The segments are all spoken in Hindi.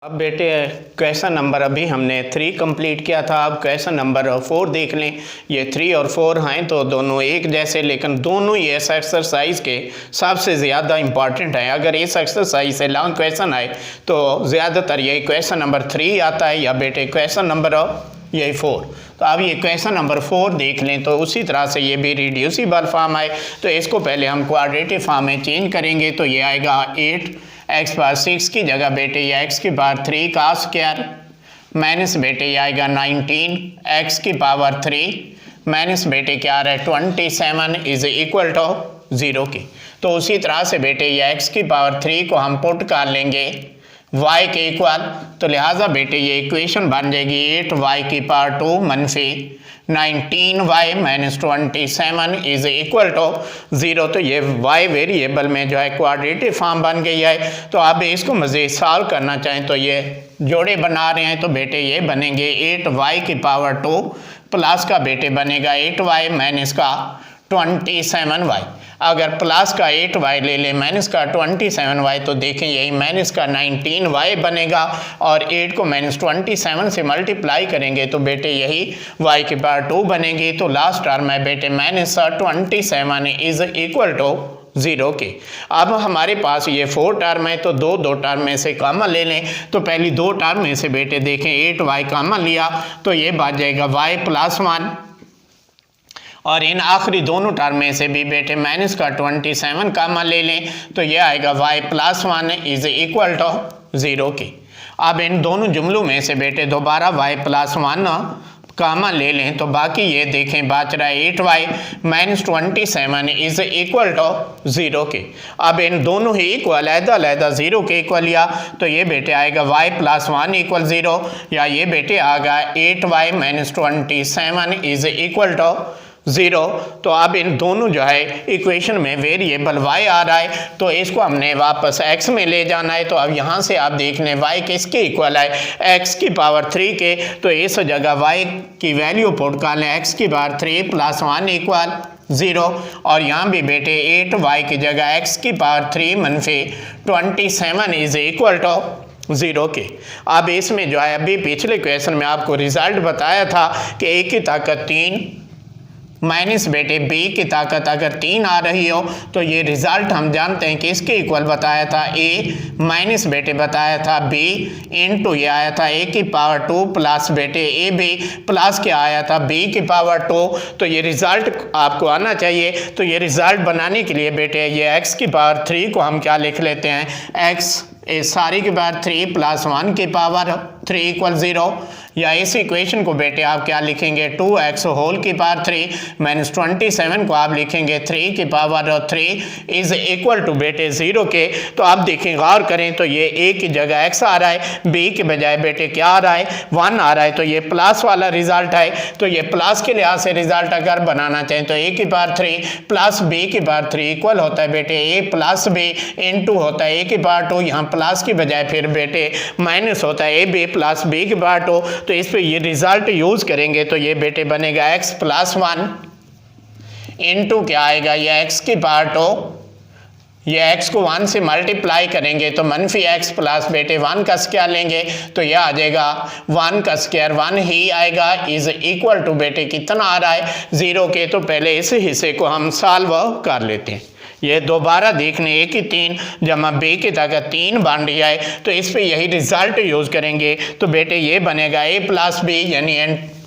अब बेटे क्वेश्चन नंबर अभी हमने 3 कंप्लीट किया था। अब क्वेश्चन नंबर 4 देख लें। ये 3 और 4 हैं तो दोनों एक जैसे, लेकिन दोनों ही इस एक्सरसाइज के सबसे ज़्यादा इम्पॉर्टेंट हैं। अगर इस एक्सरसाइज से लॉन्ग क्वेश्चन आए तो ज़्यादातर यही क्वेश्चन नंबर 3 आता है या बेटे क्वेश्चन नंबर यही 4। तो अब ये क्वेश्चन नंबर 4 देख लें तो उसी तरह से ये भी रिड्यूसिबल फॉर्म है। तो इसको पहले हम क्वाड्रेटिक फॉर्म में चेंज करेंगे तो ये आएगा 8 x पावर 6 की जगह बेटे ये x की पावर 3 का स्क्वायर माइनस बेटे ये आएगा 19 x की पावर 3 माइनस बेटे क्या आ रहा है 27 इज इक्वल टू 0 की। तो उसी तरह से बेटे ये x की पावर 3 को हम पुट कर लेंगे y के इक्वल, तो लिहाजा बेटे ये इक्वेशन बन जाएगी 8y की पावर 2 मनफी 19y minus 27 is equal to 0। तो ये y वेरिएबल में जो है क्वाड्रेटिक फॉर्म बन गई है। तो आप इसको मज़ीद सॉल्व करना चाहें तो ये जोड़े बना रहे हैं तो बेटे ये बनेंगे 8y की पावर 2 प्लस का बेटे बनेगा 8y माइनस का 27y। अगर प्लस का 8y ले लें माइनस का 27y तो देखें यही माइनस का 19y बनेगा और 8 को माइनस 27 से मल्टीप्लाई करेंगे तो बेटे यही y की पावर 2 बनेगी। तो लास्ट टर्म है बेटे माइनस 27 इज इक्वल टू 0 के। अब हमारे पास ये 4 टर्म है तो दो टर्म में से कॉमन ले लें। तो पहली 2 टर्म में से बेटे देखें 8y कॉमन लिया तो ये बच जाएगा y प्लस 1 और इन आखिरी दोनों टर्म में से भी बेटे माइनस का 27 कॉमन ले लें तो ये आएगा y plus 1 is equal to 0 की। अब इन दोनों जुमलों में से बेटे दोबारा y प्लस 1 कॉमन ले लें तो बाकी ये देखें बच रहा है 8y minus 27 is equal to 0 के। अब इन दोनों ही इक्वल अलग 0 के इक्वल लिया तो ये बेटे आएगा y प्लस 1 इक्वल 0 या ये बेटे आएगा 8y minus 27 is equal to 0। तो अब इन दोनों जो है इक्वेशन में वेरिएबल y आ रहा है तो इसको हमने वापस x में ले जाना है। तो अब यहाँ से आप देख लें y किसके इक्वल है x की पावर 3 के, तो इस जगह y की वैल्यू पुट कर लें x की पावर 3 प्लस 1 इक्वल 0 और यहाँ भी बेटे 8y की जगह x की पावर 3 मनफी 27 इज इक्वल टू 0 के। अब इसमें जो है अभी पिछले क्वेश्चन में आपको रिजल्ट बताया था कि a की ताकत 3 माइनस बेटे b की ताकत अगर 3 आ रही हो तो ये रिजल्ट हम जानते हैं कि इसके इक्वल बताया था a माइनस बेटे बताया था b इनटू ये आया था a की पावर 2 प्लस बेटे ए बी प्लस क्या आया था b की पावर 2। तो ये रिजल्ट आपको आना चाहिए। तो ये रिजल्ट बनाने के लिए बेटे ये x की पावर 3 को हम क्या लिख लेते हैं x सारी की पावर 3 प्लस 1 की पावर 3 इक्वल 0 या इस इक्वेशन को बेटे आप क्या लिखेंगे 2x होल की पावर 3 माइनस 27 को आप लिखेंगे 3 की पावर 3 इज इक्वल टू बेटे 0 के। तो आप देखें गौर करें तो ये a की जगह x आ रहा है, b के बजाय बेटे क्या आ रहा है 1 आ रहा है, तो ये प्लस वाला रिजल्ट है। तो ये प्लस के लिहाज से रिजल्ट अगर बनाना चाहें तो a की पावर 3 प्लस b की पावर 3 इक्वल होता है बेटे a प्लस b इनटू होता है a की पावर 2, यहाँ प्लस की बजाय फिर बेटे माइनस होता है a b प्लस b की पावर 2। तो इस पे ये रिजल्ट यूज करेंगे तो ये बेटे बनेगा x प्लस 1 इनटू क्या आएगा ये x की पावर 2, ये x को 1 से मल्टीप्लाई करेंगे तो मनफी x प्लस बेटे 1 का स्क्वायर लेंगे तो यह आ जाएगा 1 का स्क्वायर 1 ही आएगा इज इक्वल टू बेटे कितना आ रहा है 0 के। तो पहले इस हिस्से को हम सॉल्व कर लेते हैं। ये दोबारा देखने a की 3 जमा b की ताकत 3 बन रही है तो इस पे यही रिजल्ट यूज़ करेंगे तो बेटे ये बनेगा a प्लस b यानी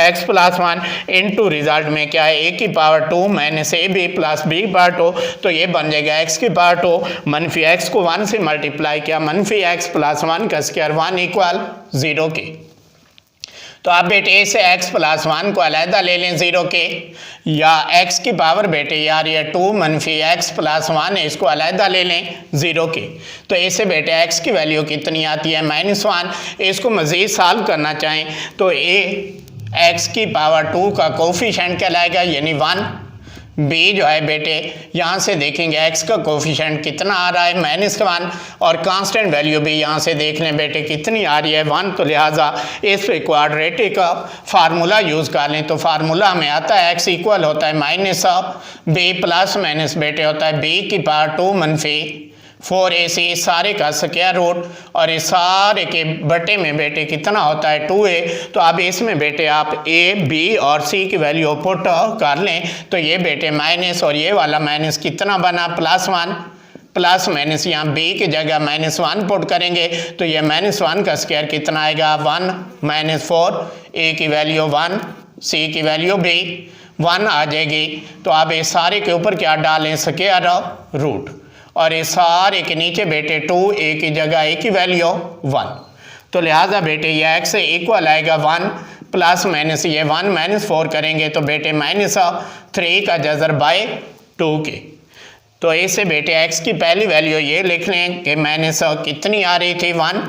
x प्लस 1 इनटू रिजल्ट में क्या है a की power 2 minus a b plus b की पावर 2। तो ये बन जाएगा x की पावर 2 मनफी x को 1 से मल्टीप्लाई किया मनफी x प्लस 1 का स्क्वायर 1 इक्वल 0 के। तो आप बेटे ए से x प्लस 1 को अलहदा ले लें 0 के या x की पावर बेटे यार ये 2 मनफी x प्लस 1 है इसको अलहदा ले लें 0 के। तो ऐसे बेटे x की वैल्यू कितनी आती है -1। इसको मज़ीद सॉल्व करना चाहें तो a x की पावर 2 का कोफिशिएंट कहलाएगा यानी 1। b जो है बेटे यहाँ से देखेंगे x का कोफिशिएंट कितना आ रहा है -1 और कांस्टेंट वैल्यू भी यहाँ से देख लें बेटे कितनी आ रही है 1। तो लिहाजा इस पे क्वाड्रेटिक का फार्मूला यूज़ कर लें तो फार्मूला में आता है x इक्वल होता है माइनस b प्लस माइनस बेटे होता है b की पावर 2 मनफी 4ac सारे का स्क्वायर रूट और इस सारे के बटे में बेटे कितना होता है 2a। तो अब इसमें बेटे आप a b और c की वैल्यू पुट कर लें तो ये बेटे माइनस और ये वाला माइनस कितना बना +1 प्लस माइनस यहाँ b की जगह -1 पुट करेंगे तो ये -1 का स्क्वायर कितना आएगा 1 - 4 a की वैल्यू 1 c की वैल्यू भी 1 आ जाएगी। तो आप इस सारे के ऊपर क्या डालें स्क्वायर रूट और इस सारे के नीचे बेटे 2a की जगह a की वैल्यू 1। तो लिहाजा बेटे ये x इक्वल आएगा 1 प्लस माइनस ये 1 - 4 करेंगे तो बेटे -3 का जज़र बाय 2 के। तो ऐसे बेटे x की पहली वैल्यू ये लिख लें कि माइनस कितनी आ रही थी 1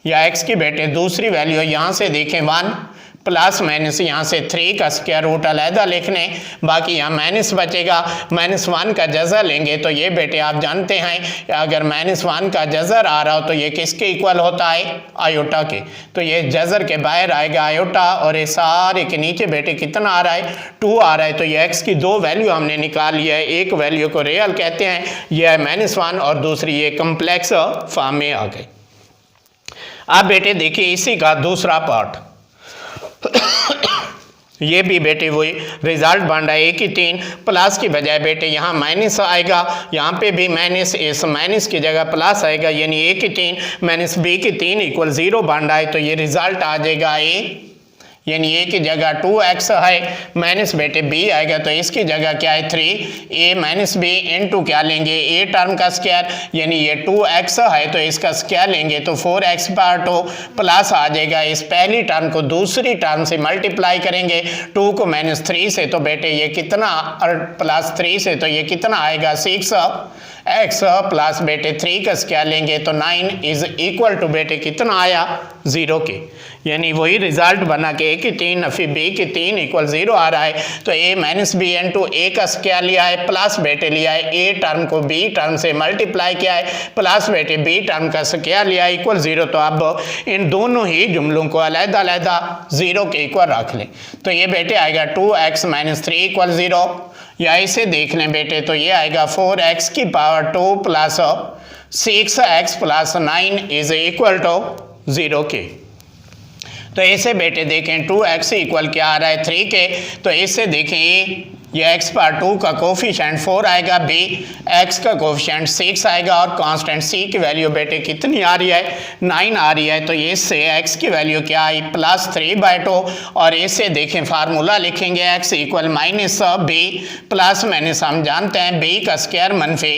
या x की बेटे दूसरी वैल्यू यहाँ से देखें 1 प्लस माइनस यहाँ से 3 का स्क्वायर रूट अलहदा लिख लें, बाकी यहाँ माइनस बचेगा। -1 का जज़र लेंगे तो ये बेटे आप जानते हैं अगर -1 का जज़र आ रहा हो तो ये किसके इक्वल होता है आयोटा के। तो ये जज़र के बाहर आएगा आयोटा और ये सारे के नीचे बेटे कितना आ रहा है 2 आ रहा है। तो ये x की दो वैल्यू हमने निकाल लिया है, एक वैल्यू को रियल कहते हैं यह है -1 और दूसरी ये कम्प्लेक्स फॉर्म में आ गई। अब बेटे देखिए इसी का दूसरा पार्ट ये भी बेटे वही रिजल्ट बन रहा है 1 की 3 प्लस की बजाय बेटे यहाँ माइनस आएगा, यहाँ पे भी माइनस, इस माइनस की जगह प्लस आएगा यानी 1 की 3 माइनस b की 3 इक्वल 0 बन रहा है। तो ये रिजल्ट आ जाएगा a यानी a की जगह 2x है माइनस बेटे b आएगा तो इसकी जगह क्या है 3a माइनस b इंटू क्या लेंगे a टर्म का स्क्वायर यानी ये 2x है तो इसका स्क्वायर लेंगे तो 4x पार्ट हो प्लस आ जाएगा। इस पहली टर्म को दूसरी टर्म से मल्टीप्लाई करेंगे 2 को -3 से तो बेटे ये कितना और +3 से तो ये कितना आएगा 6x प्लस बेटे 3 का स्क्वायर लेंगे तो 9 इज इक्वल टू बेटे कितना आया 0 के। यानी वही रिजल्ट बना के a की 3 फिर b की 3 इक्वल 0 आ रहा है। तो a minus b into a का स्क्वायर लिया है प्लस बेटे लिया है a टर्म को b टर्म से मल्टीप्लाई किया है प्लस बेटे b टर्म का स्क्वायर लिया है इक्वल 0। तो अब इन दोनों ही जुमलों को अलहदा अलहदा 0 के इक्वल रख लें तो ये बेटे आएगा 2x - 3 इक्वल 0 या इसे देख लें बेटे तो ये आएगा 4x की power 2 plus 6x plus 9 is equal to 0 के। तो ऐसे बेटे देखें 2x इक्वल क्या आ रहा है 3 के। तो इससे देखें ये x पर 2 का कोफिशिएंट 4 आएगा, b x का कोफिशिएंट 6 आएगा और कांस्टेंट c की वैल्यू बेटे कितनी आ रही है 9 आ रही है। तो ये से x की वैल्यू क्या आई +3/2 और इससे देखें फार्मूला लिखेंगे x equal -b plus minus हम जानते हैं b का स्क्वायर मनफी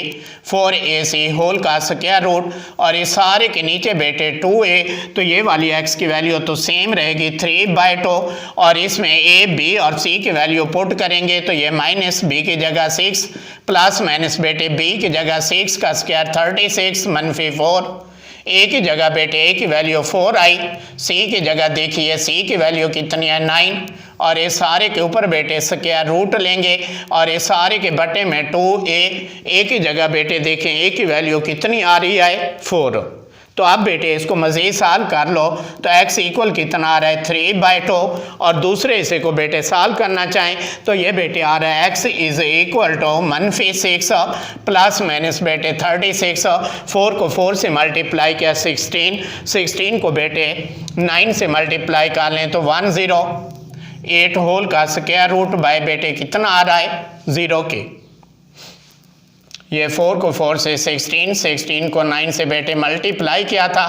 4ac होल का स्क्वायर रूट और इस सारे के नीचे बेटे 2a। तो ये वाली x की वैल्यू तो सेम रहेगी 3/2 और इसमें a b और c की वैल्यू पुट करेंगे तो ये -b की जगह 6 प्लस माइनस बेटे b की जगह 6 का स्क्वायर 36 मनफी 4 a की जगह बेटे a की वैल्यू 4 आई, c की जगह देखिए c की वैल्यू कितनी है 9 और इस सारे के ऊपर बेटे स्क्वायर रूट लेंगे और इस सारे के बटे में 2a की जगह बेटे देखें a की वैल्यू कितनी आ रही है 4। तो अब बेटे इसको मज़ीद साल कर लो तो x इक्वल कितना आ रहा है 3/2 और दूसरे हिस्से को बेटे साल करना चाहें तो ये बेटे आ रहा है x is equal to -6 plus minus बेटे 36 4 को 4 से मल्टीप्लाई किया 16 को बेटे 9 से मल्टीप्लाई कर लें तो 108 होल का स्क्वायर रूट बाय बेटे कितना आ रहा है 0 के। ये 4 को 4 से 16 को 9 से बेटे मल्टीप्लाई किया था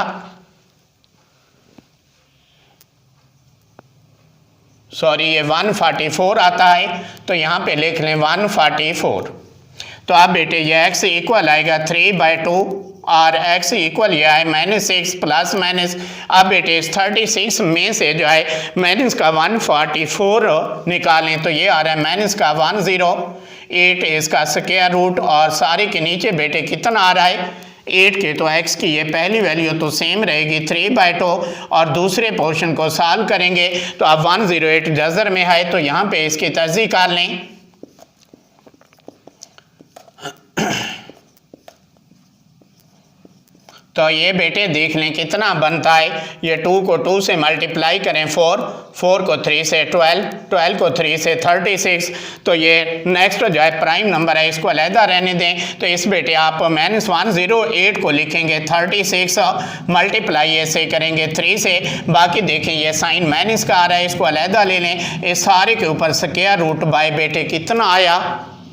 सॉरी ये 144 आता है तो यहाँ पे लिख लें 144। तो अब बेटे ये x इक्वल आएगा 3/2 और x इक्वल यह है -6 प्लस माइनस। अब बेटे इस 36 में से जो है माइनस का 144 निकालें तो ये आ रहा है माइनस का 108 इसका स्क्वायर रूट और सारे के नीचे बेटे कितना आ रहा है 8 के। तो x की ये पहली वैल्यू तो सेम रहेगी 3/2 और दूसरे पोर्शन को सॉल्व करेंगे तो अब 108 जज़र में है तो यहाँ पे इसकी तर्जीह कर लें। तो ये बेटे देख लें कितना बनता है। ये 2 को 2 से मल्टीप्लाई करें 4, 4 को 3 से 12, 12 को 3 से 36। तो ये नेक्स्ट जो है प्राइम नंबर है इसको अलहदा रहने दें। तो इस बेटे आप -108 को लिखेंगे 36 मल्टीप्लाई ऐसे करेंगे 3 से। बाकी देखें ये साइन माइनस का आ रहा है, इसको अलहदा ले लें। इस सारे के ऊपर स्क्वायर रूट बाय बेटे कितना आया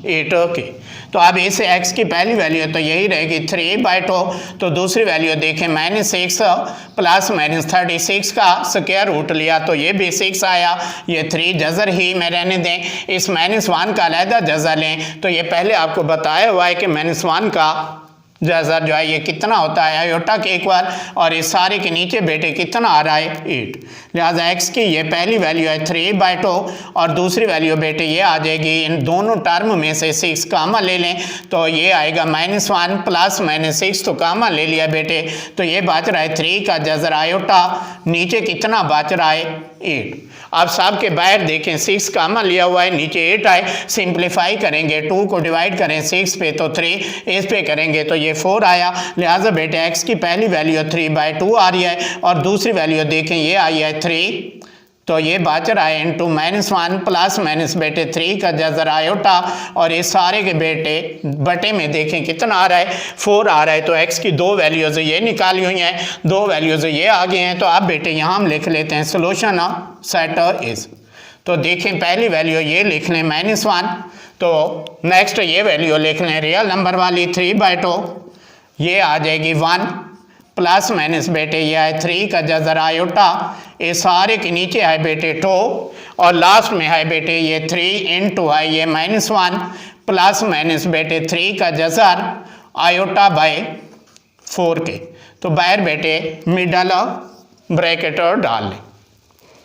8 के। तो अब इस x की पहली वैल्यू तो यही रहेगी 3/2। तो दूसरी वैल्यू देखें -6 प्लस -36 का स्क्वायर रूट लिया तो ये भी 6 आया। ये 3 जज़र ही में रहने दें। इस -1 का अलहदा जज़र लें। तो ये पहले आपको बताया हुआ है कि -1 का जज़र जो है ये कितना होता है आयोटा के इक्वल, और इस सारे के नीचे बेटे कितना आ रहा है 8। लिहाजा x की ये पहली वैल्यू है 3/2 और दूसरी वैल्यू बेटे ये आ जाएगी, इन दोनों टर्म में से 6 कामा ले लें तो ये आएगा -1 प्लस -6 तो कामा ले लिया बेटे। तो ये बच रहा है 3 का जज़र आयोटा, नीचे कितना बच रहा है 8। अब सब के बाहर देखें 6 कामा लिया हुआ है, नीचे 8 आए। सिंप्लीफाई करेंगे 2 को डिवाइड करें 6 पे तो 3, इस पे करेंगे तो ये 4 आया। लिहाजा बेटे x की पहली वैल्यू 3/2 आ रही है और दूसरी वैल्यू देखें ये आई है 3। तो ये बच रहा है इंटू -1 प्लस माइनस बेटे 3 का जज़र आयोटा, और इस सारे के बेटे बटे में देखें कितना आ रहा है 4 आ रहा है। तो x की 2 वैल्यूज़ ये निकाली हुई हैं, 2 वैल्यूज़ ये आ गए हैं। तो अब बेटे यहाँ हम लिख लेते हैं सोल्यूशन सेट इज। तो देखें पहली वैल्यू ये लिख लें -1, तो नेक्स्ट ये वैल्यू लिख लें रियल नंबर वाली 3/2, ये आ जाएगी 1 प्लस माइनस बेटे ये है 3 का जज़र आयोटा, ये सारे के नीचे है बेटे 2 और लास्ट में है बेटे ये 3 इंटू है ये -1 प्लस माइनस बेटे 3 का जज़र आयोटा बाय 4 के। तो बाहर बेटे मिडल ब्रैकेट डाल लें।